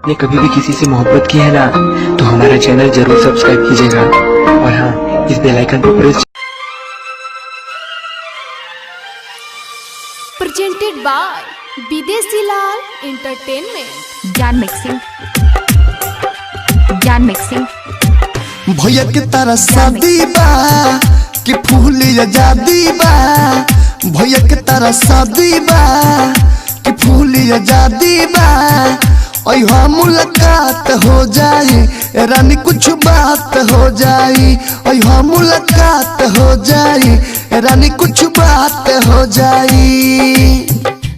ने कभी भी किसी से मोहब्बत की है ना, तो हमारा चैनल जरूर सब्सक्राइब कीजिएगा और हाँ, इस बेल आइकन को press. Presented by Videshi Lal entertainment. ज्ञान मिक्सिंग भैया के तारा शादी बा कि फूल आजादी बा। भैया के तारा शादी बा कि फूल आजादी बा। अहा मुलाकात हो जाए रानी कुछ बात हो जाए। अहा मुलाकात हो जाए रानी कुछ बात हो जाए।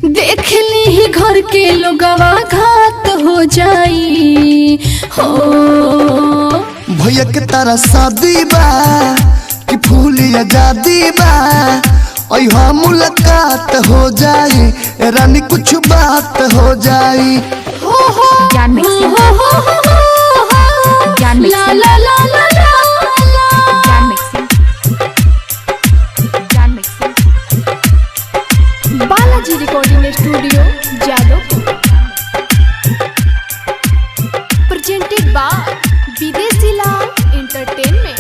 देख ली ही घर के लोगवा घात हो जाई हो। भैया के तारा शादी बा कि फूल आजादी बा। अहा मुलाकात हो जाए रानी कुछ बात हो जाए। ज्ञान मिक्सिंग ला ला ला ला ला Gyan mixing Balaji recording studio Jadavpur. Presented by Videshi Lal entertainment.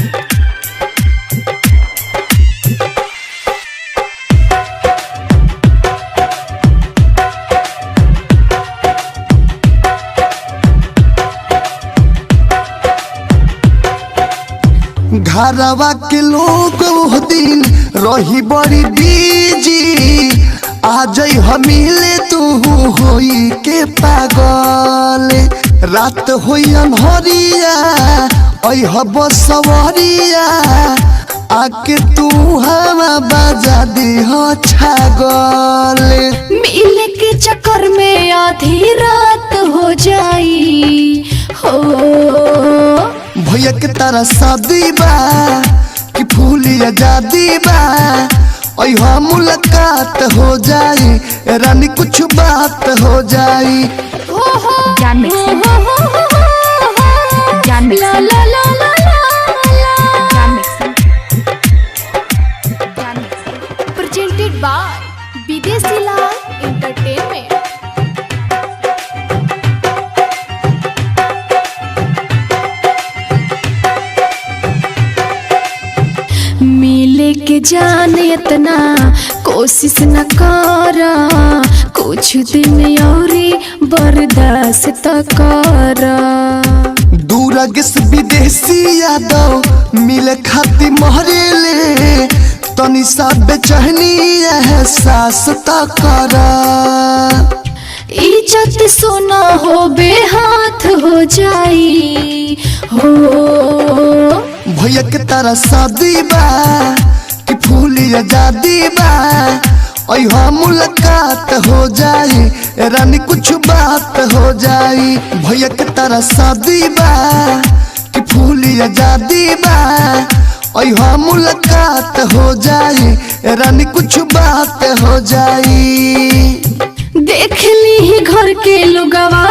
घरवा के लोग वो दिन रही बड़ी बीजी। आ जाई हमीले तू होई के पागल। रात होई अनहरिया अह बसवरिया। आके तू हवा बजा दी हो छागल। मिले के चक्कर में आधी रात हो जाई हो। भैया के तारा शादी बा कि फूल आजादी बा। अहा मुलाकात हो जाए रानी कुछ बात हो जाए। ज्ञान मिक्सिंग ला ला ला ला presented by Videshi Lal entertainment. मिले के जाने इतना कोशिश न करा। कुछ दिन और बर्दाश्त करा। दूरगस विदेशी यादव मिले खाती महरेले। तनी सा बेचैनी एहसास त करा। इज्जत सोना हो बेहाथ हो जाई हो। भैया के तारा शादी बा कि फूल आजादी बा। अहा मुलाकात हो जाए रानी कुछ बात हो जाए। भैया के तारा शादी बा कि फूल आजादी बा। अहा मुलाकात हो जाए रानी कुछ बात हो जाए। देख ली ही घर के लोगवा